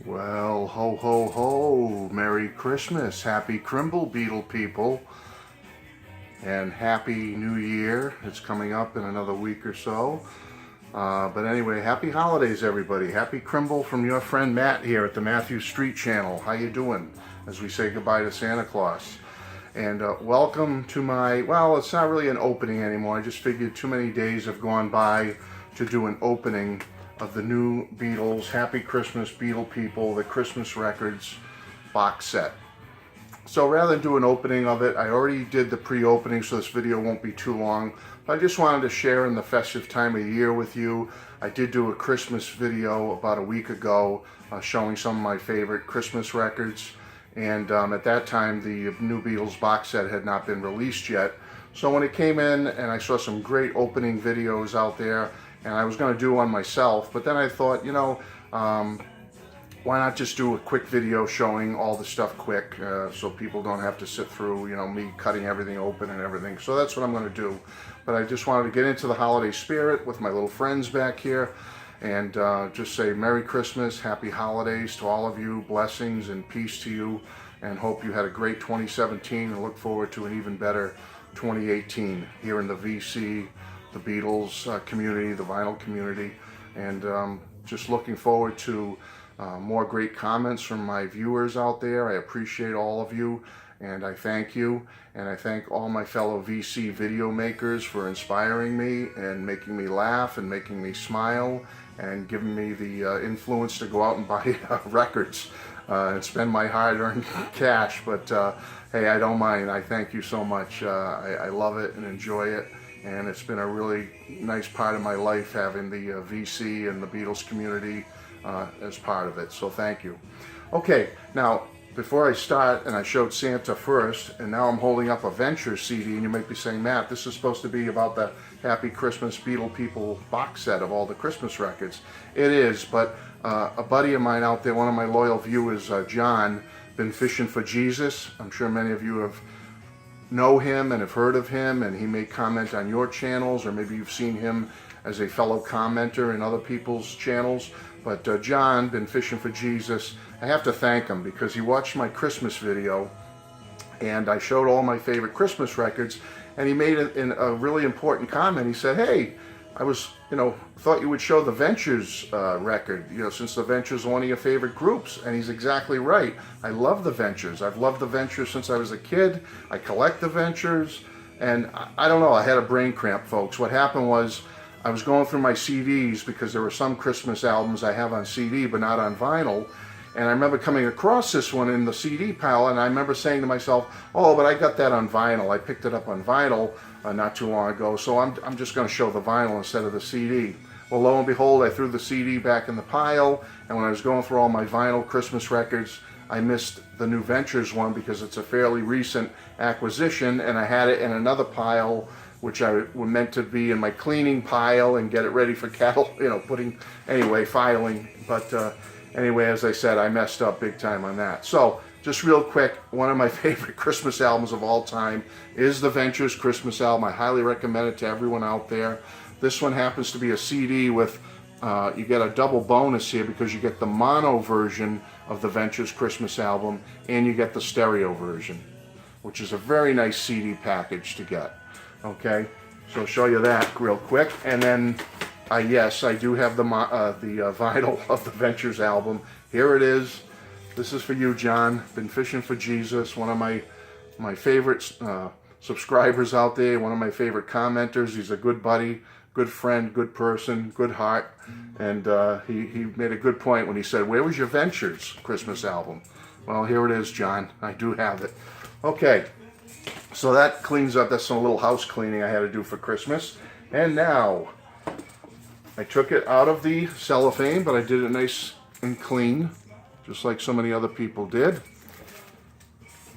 Well, ho ho ho, Merry Christmas, Happy Crimble Beetle people, and Happy New Year. It's coming up in another week or so. But anyway, Happy Holidays everybody. Happy Crimble from your friend Matt here at the Matthew Street Channel. How you doing? As we say goodbye to Santa Claus. And welcome to my, well, it's not really an opening anymore. I just figured too many days have gone by to do an opening of the new Beatles, Happy Christmas Beatle People, the Christmas Records box set. So rather than do an opening of it, I already did the pre-opening, so this video won't be too long. But I just wanted to share in the festive time of year with you. I did do a Christmas video about a week ago showing some of my favorite Christmas records. And at that time, the new Beatles box set had not been released yet. So when it came in and I saw some great opening videos out there, and I was going to do one myself, but then I thought, why not just do a quick video showing all the stuff quick so people don't have to sit through, me cutting everything open and everything. So that's what I'm going to do. But I just wanted to get into the holiday spirit with my little friends back here and just say Merry Christmas, Happy Holidays to all of you, blessings and peace to you, and hope you had a great 2017 and look forward to an even better 2018 here in the VC, the Beatles community, the vinyl community, and just looking forward to more great comments from my viewers out there. I appreciate all of you, and I thank you, and I thank all my fellow VC video makers for inspiring me and making me laugh and making me smile and giving me the influence to go out and buy records and spend my hard-earned cash. But hey, I don't mind. I thank you so much. I love it and enjoy it. And it's been a really nice part of my life having the VC and the Beatles community as part of it. So thank you. Okay, now before I start, and I showed Santa first, and now I'm holding up a Venture CD, and you might be saying, Matt, this is supposed to be about the Happy Christmas Beatle People box set of all the Christmas records. It is, but a buddy of mine out there, one of my loyal viewers, John, been fishing for Jesus. I'm sure many of you know him and have heard of him, and he may comment on your channels, or maybe you've seen him as a fellow commenter in other people's channels. But John, been fishing for Jesus. I have to thank him because he watched my Christmas video and I showed all my favorite Christmas records, and he made a really important comment. He said, hey, I thought you would show the Ventures record, since the Ventures are one of your favorite groups. And he's exactly right. I love the Ventures. I've loved the Ventures since I was a kid. I collect the Ventures, and I don't know, I had a brain cramp, folks. What happened was I was going through my CDs because there were some Christmas albums I have on CD but not on vinyl. And I remember coming across this one in the CD pile, and I remember saying to myself, oh, but I got that on vinyl. I picked it up on vinyl not too long ago, so I'm just going to show the vinyl instead of the CD. Well, lo and behold, I threw the CD back in the pile, and when I was going through all my vinyl Christmas records, I missed the new Ventures one because it's a fairly recent acquisition, and I had it in another pile, which I were meant to be in my cleaning pile and get it ready for filing. But anyway, as I said, I messed up big time on that. So, just real quick, one of my favorite Christmas albums of all time is the Ventures Christmas album. I highly recommend it to everyone out there. This one happens to be a CD with, you get a double bonus here because you get the mono version of the Ventures Christmas album and you get the stereo version, which is a very nice CD package to get. Okay, so I'll show you that real quick. And then, yes, I do have the vinyl of the Ventures album. Here it is. This is for you, John. Been fishing for Jesus. One of my favorite subscribers out there. One of my favorite commenters. He's a good buddy, good friend, good person, good heart. And he made a good point when he said, where was your Ventures Christmas album? Well, here it is, John. I do have it. Okay. So that cleans up. That's some little house cleaning I had to do for Christmas. And now, I took it out of the cellophane, but I did it nice and clean, just like so many other people did.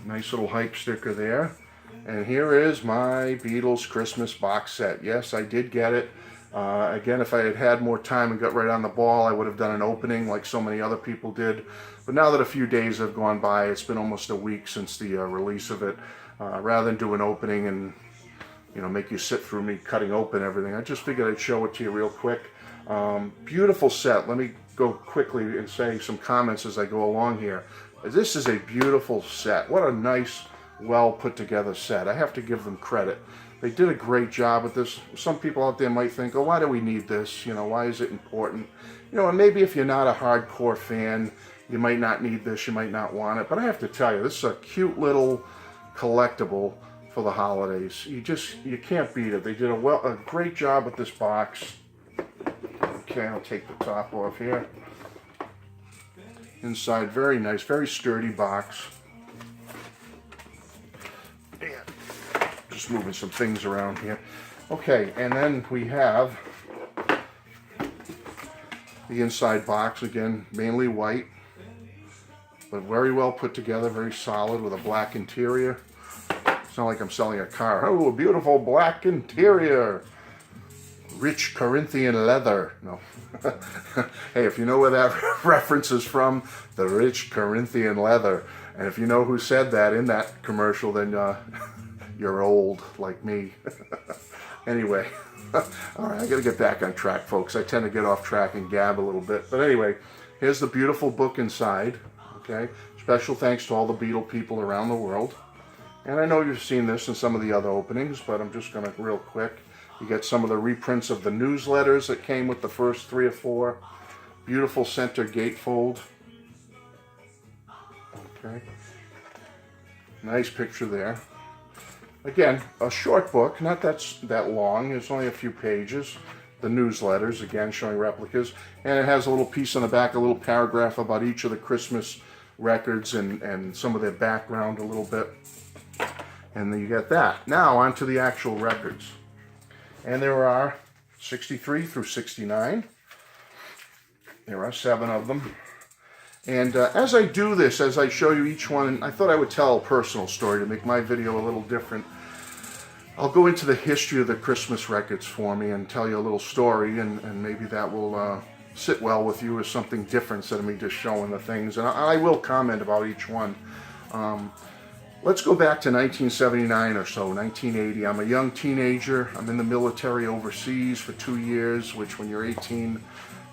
Nice little hype sticker there. And here is my Beatles Christmas box set. Yes, I did get it. Again, if I had had more time and got right on the ball, I would have done an opening like so many other people did. But now that a few days have gone by, it's been almost a week since the release of it. Rather than do an opening and make you sit through me cutting open everything, I just figured I'd show it to you real quick. Beautiful set. Let me go quickly and say some comments as I go along here. This is a beautiful set. What a nice, well put together set. I have to give them credit. They did a great job with this. Some people out there might think, oh, why do we need this? You know, why is it important? You know, and maybe if you're not a hardcore fan, you might not need this, you might not want it. But I have to tell you, this is a cute little collectible for the holidays. You can't beat it. They did a great job with this box. Okay, I'll take the top off here. Inside, very nice, very sturdy box. And just moving some things around here. Okay, and then we have the inside box, again, mainly white, but very well put together, very solid with a black interior. It's not like I'm selling a car. Oh, a beautiful black interior. Rich Corinthian leather. No. Hey, if you know where that reference is from, the rich Corinthian leather. And if you know who said that in that commercial, then you're old like me. Anyway, all right, I gotta get back on track, folks. I tend to get off track and gab a little bit. But anyway, here's the beautiful book inside. Okay, special thanks to all the Beatle people around the world. And I know you've seen this in some of the other openings, but I'm just gonna real quick. You get some of the reprints of the newsletters that came with the first 3 or 4. Beautiful center gatefold. Okay. Nice picture there. Again, a short book, not that long. It's only a few pages. The newsletters, again, showing replicas. And it has a little piece on the back, a little paragraph about each of the Christmas records and some of their background a little bit. And then you get that. Now, on to the actual records. And there are 63 through 69. There are 7 of them. And as I do this, as I show you each one, I thought I would tell a personal story to make my video a little different. I'll go into the history of the Christmas records for me and tell you a little story, and maybe that will sit well with you as something different instead of me just showing the things. And I will comment about each one. Let's go back to 1979 or so, 1980. I'm a young teenager. I'm in the military overseas for 2 years, which when you're 18, you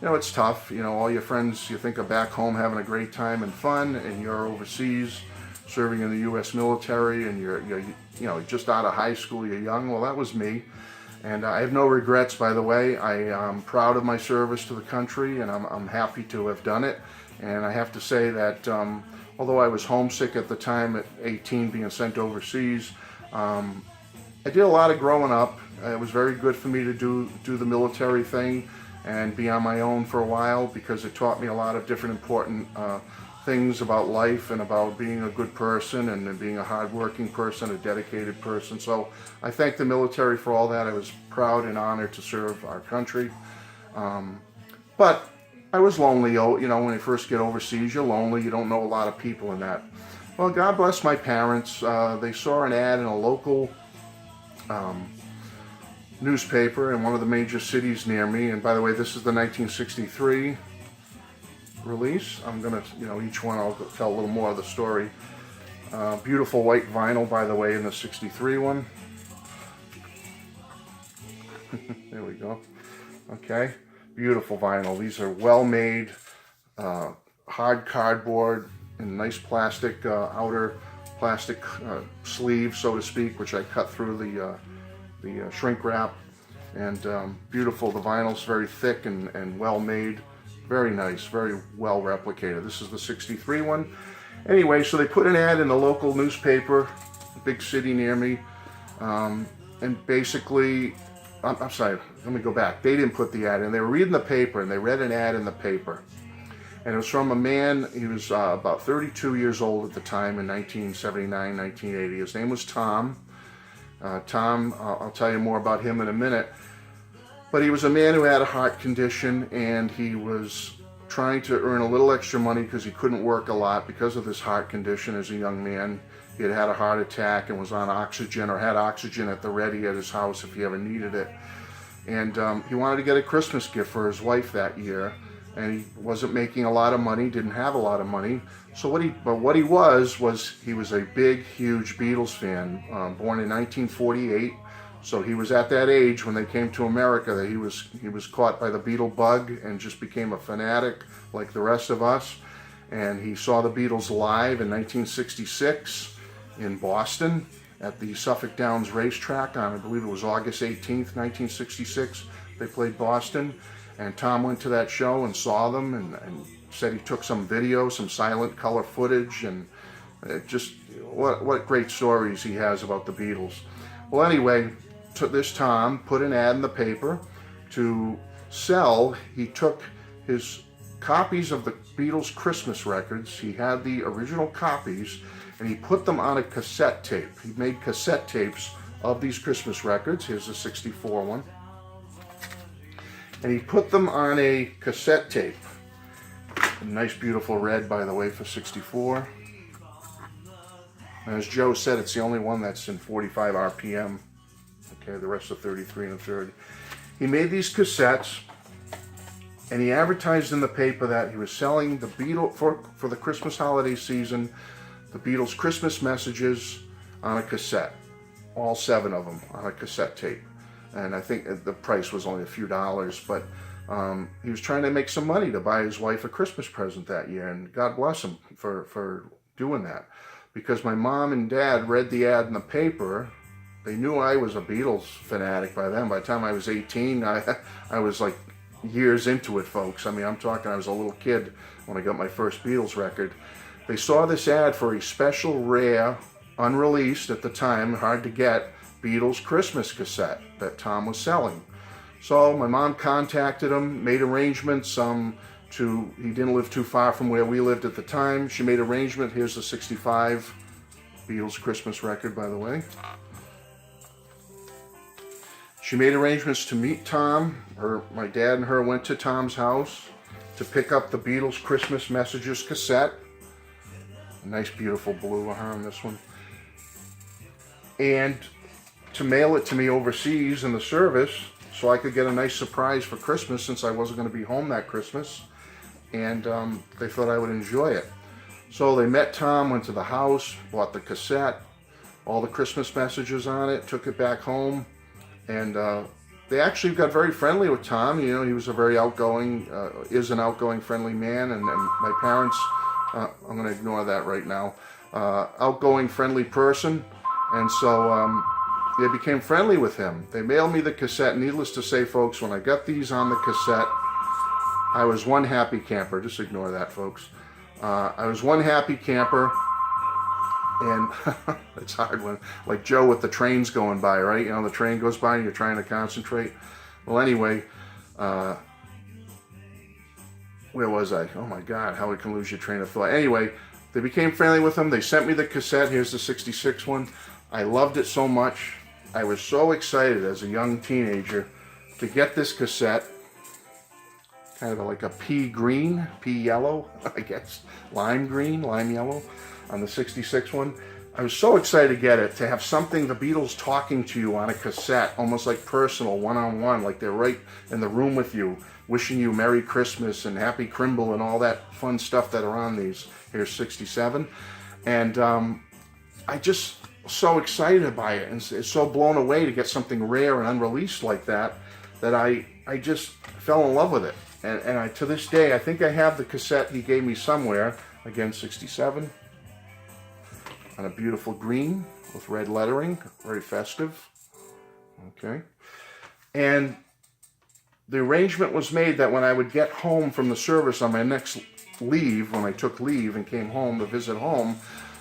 know, it's tough. You know, all your friends you think are back home having a great time and fun, and you're overseas serving in the U.S. military, and you're you know, just out of high school, you're young. Well, that was me. And I have no regrets, by the way. I am proud of my service to the country, and I'm happy to have done it. And I have to say that although I was homesick at the time at 18 being sent overseas, I did a lot of growing up. It was very good for me to do the military thing and be on my own for a while, because it taught me a lot of different important things about life and about being a good person and being a hardworking person, a dedicated person. So I thank the military for all that. I was proud and honored to serve our country. But I was lonely. You know, when you first get overseas, you're lonely. You don't know a lot of people in that. Well, God bless my parents. They saw an ad in a local newspaper in one of the major cities near me. And by the way, this is the 1963 release. I'm going to, you know, each one I'll tell a little more of the story. Beautiful white vinyl, by the way, in the 63 one. There we go. Okay. Beautiful vinyl. These are well-made, hard cardboard and nice plastic, outer plastic sleeve, so to speak, which I cut through the shrink wrap. And beautiful. The vinyl's very thick and well-made. Very nice, very well replicated. This is the 63 one. Anyway, so they put an ad in the local newspaper, a big city near me, and basically, I'm sorry, let me go back. They didn't put the ad in. They were reading the paper, and they read an ad in the paper. And it was from a man, he was about 32 years old at the time in 1979, 1980. His name was Tom. Tom, I'll tell you more about him in a minute. But he was a man who had a heart condition, and he was trying to earn a little extra money because he couldn't work a lot because of this heart condition as a young man. He had had a heart attack and was on oxygen, or had oxygen at the ready at his house if he ever needed it. And he wanted to get a Christmas gift for his wife that year, and he wasn't making a lot of money, didn't have a lot of money. So what he was he was a big, huge Beatles fan, born in 1948. So he was at that age when they came to America that he was caught by the Beatle bug and just became a fanatic like the rest of us. And he saw the Beatles live in 1966 in Boston at the Suffolk Downs racetrack on, I believe it was August 18th, 1966. They played Boston, and Tom went to that show and saw them and said he took some video, some silent color footage, and just what great stories he has about the Beatles. Well, anyway, this Tom put an ad in the paper to sell. He took his copies of the Beatles Christmas records. He had the original copies, and he put them on a cassette tape. He made cassette tapes of these Christmas records. Here's the 64 one. And he put them on a cassette tape. A nice beautiful red, by the way, for 64. And as Joe said, it's the only one that's in 45 RPM. Okay, the rest are 33 and a third. He made these cassettes, and he advertised in the paper that he was selling the Beatles for the Christmas holiday season, the Beatles Christmas messages on a cassette, all 7 of them on a cassette tape. And I think the price was only a few dollars, but he was trying to make some money to buy his wife a Christmas present that year, and God bless him for doing that. Because my mom and dad read the ad in the paper. They knew I was a Beatles fanatic by then. By the time I was 18, I was like years into it, folks. I mean, I'm talking, I was a little kid when I got my first Beatles record. They saw this ad for a special, rare, unreleased at the time, hard to get, Beatles Christmas cassette that Tom was selling. So my mom contacted him, made arrangements. He didn't live too far from where we lived at the time. She made arrangement. Here's the 65 Beatles Christmas record, by the way. She made arrangements to meet Tom. My dad and her went to Tom's house to pick up the Beatles Christmas Messages cassette. A nice, beautiful blue on this one. And to mail it to me overseas in the service so I could get a nice surprise for Christmas, since I wasn't going to be home that Christmas. And they thought I would enjoy it. So they met Tom, went to the house, bought the cassette, all the Christmas messages on it, took it back home, and they actually got very friendly with Tom. You know, he was a very outgoing, is an outgoing, friendly man, and my parents, I'm going to ignore that right now, outgoing, friendly person, and so they became friendly with him. They mailed me the cassette. Needless to say, folks, when I got these on the cassette, I was one happy camper. Just ignore that, folks. I was one happy camper, and it's hard when, like Joe with the trains going by, right? You know, the train goes by and you're trying to concentrate. Well, anyway, where was I? Oh my God, how we can lose your train of thought. Anyway, they became friendly with him. They sent me the cassette. Here's the 66 one. I loved it so much. I was so excited as a young teenager to get this cassette. Kind of like a pea green, pea yellow, I guess, lime green, lime yellow on the 66 one. I was so excited to get it, to have something, the Beatles talking to you on a cassette, almost like personal, one-on-one, like they're right in the room with you, wishing you Merry Christmas and Happy Crimble and all that fun stuff that are on these. Here's 67. And I just so excited by it, and so blown away to get something rare and unreleased like that, that I just fell in love with it. And to this day, I think I have the cassette he gave me somewhere. Again, 67. On a beautiful green with red lettering. Very festive. Okay. And the arrangement was made that when I would get home from the service on my next leave, when I took leave and came home to visit home,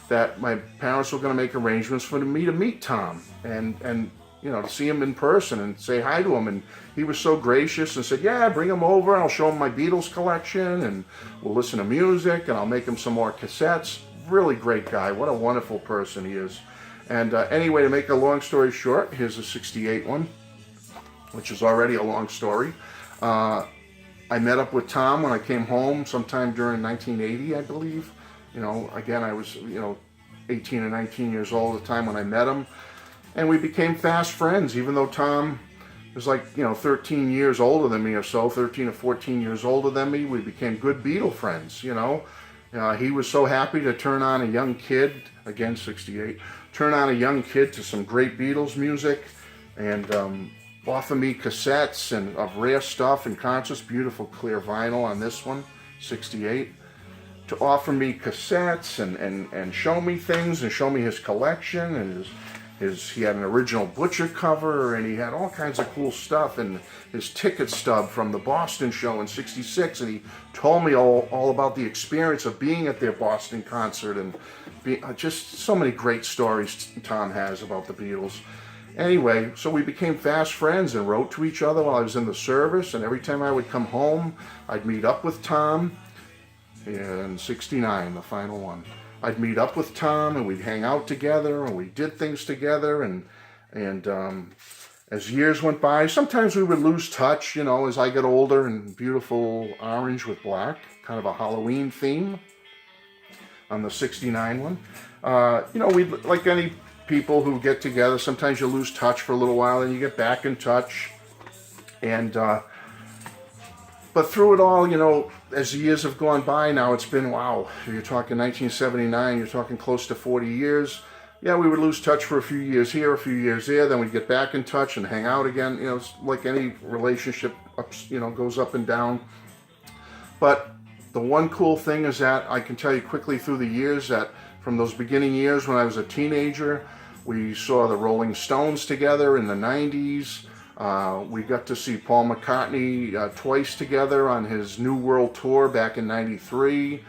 that my parents were going to make arrangements for me to meet Tom. And you know, to see him in person and say hi to him. And he was so gracious and said, yeah, bring him over. I'll show him my Beatles collection, and we'll listen to music, and I'll make him some more cassettes. Really great guy. What a wonderful person he is. And anyway, to make a long story short, here's a 68 one, which is already a long story. I met up with Tom when I came home sometime during 1980, I believe. You know, again, I was, 18 or 19 years old at the time when I met him. And we became fast friends, even though Tom was 13 years older than me or so, 13 or 14 years older than me. We became good Beatle friends, He was so happy to turn on a young kid, again 68, turn on a young kid to some great Beatles music. and offer me cassettes and of rare stuff and concerts. Beautiful clear vinyl on this one, 68. To offer me cassettes and show me things and show me his collection and he had an original Butcher cover, and he had all kinds of cool stuff, and his ticket stub from the Boston show in '66, and he told me all about the experience of being at their Boston concert, and just so many great stories Tom has about the Beatles. Anyway, so we became fast friends and wrote to each other while I was in the service, and every time I would come home, I'd meet up with Tom in '69, the final one. I'd meet up with Tom and we'd hang out together and we did things together, and as years went by, sometimes we would lose touch, you know, as I get older, and beautiful orange with black, kind of a Halloween theme on the '69 one. You know, we, like any people who get together, sometimes you lose touch for a little while and you get back in touch. And but through it all, you know, as the years have gone by now, it's been, wow, you're talking 1979, you're talking close to 40 years. Yeah, we would lose touch for a few years here, a few years there, then we'd get back in touch and hang out again. You know, it's like any relationship, you know, goes up and down. But the one cool thing is that I can tell you quickly through the years that from those beginning years when I was a teenager, we saw the Rolling Stones together in the 90s. We got to see Paul McCartney twice together on his New World Tour back in '93.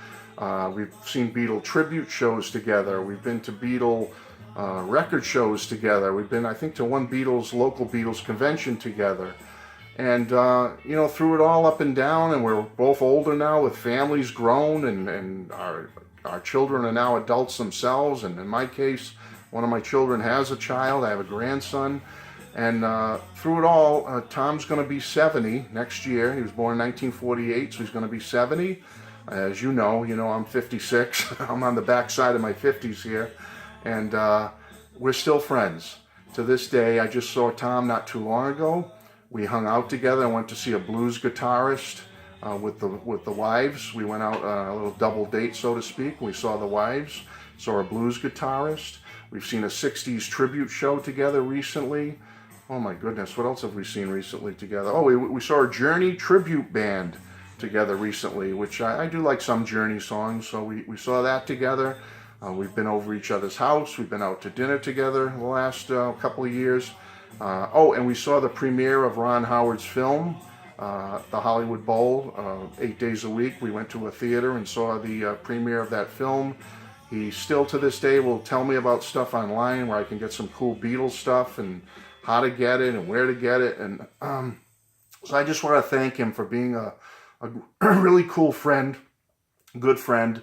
We've seen Beatle tribute shows together. We've been to Beatle record shows together. We've been, I think, to one local Beatles convention together. And, you know, through it all up and down, and we're both older now with families grown, and our children are now adults themselves. And in my case, one of my children has a child. I have a grandson. And through it all, Tom's going to be 70 next year. He was born in 1948, so he's going to be 70. As you know, I'm 56. I'm on the backside of my 50s here. And we're still friends. To this day, I just saw Tom not too long ago. We hung out together. I went to see a blues guitarist with the wives. We went out a little double date, so to speak. We saw the wives, saw a blues guitarist. We've seen a 60s tribute show together recently. Oh my goodness, what else have we seen recently together? Oh, we saw a Journey tribute band together recently, which I do like some Journey songs, so we saw that together. We've been over each other's house. We've been out to dinner together the last couple of years. Oh, and we saw the premiere of Ron Howard's film, The Hollywood Bowl, 8 days a week. We went to a theater and saw the premiere of that film. He still to this day will tell me about stuff online where I can get some cool Beatles stuff and how to get it and where to get it. And so I just want to thank him for being a really cool friend, good friend.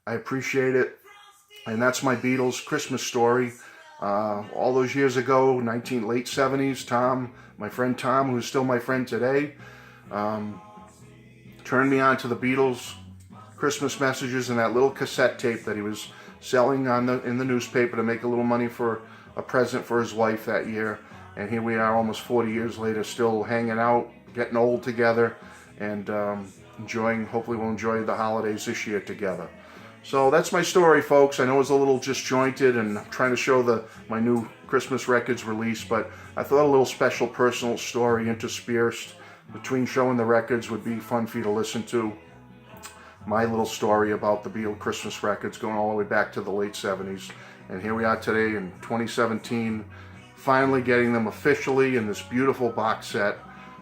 I appreciate it. And that's my Beatles Christmas story. All those years ago, late 70s, Tom, my friend Tom, who's still my friend today, turned me on to the Beatles Christmas messages and that little cassette tape that he was selling in the newspaper to make a little money for a present for his wife that year. And here we are almost 40 years later, still hanging out, getting old together, and hopefully we'll enjoy the holidays this year together. So that's my story, folks. I know it's a little disjointed and I'm trying to show my new Christmas records release, but I thought a little special personal story interspersed between showing the records would be fun for you to listen to. My little story about the Beatles Christmas records going all the way back to the late 70s. And here we are today in 2017, finally getting them officially in this beautiful box set.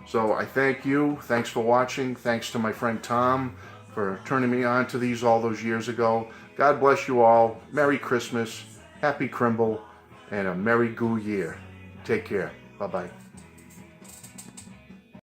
So I thank you. Thanks for watching. Thanks to my friend Tom for turning me on to these all those years ago. God bless you all. Merry Christmas, Happy Crimble, and a Merry Goo Year. Take care. Bye-bye.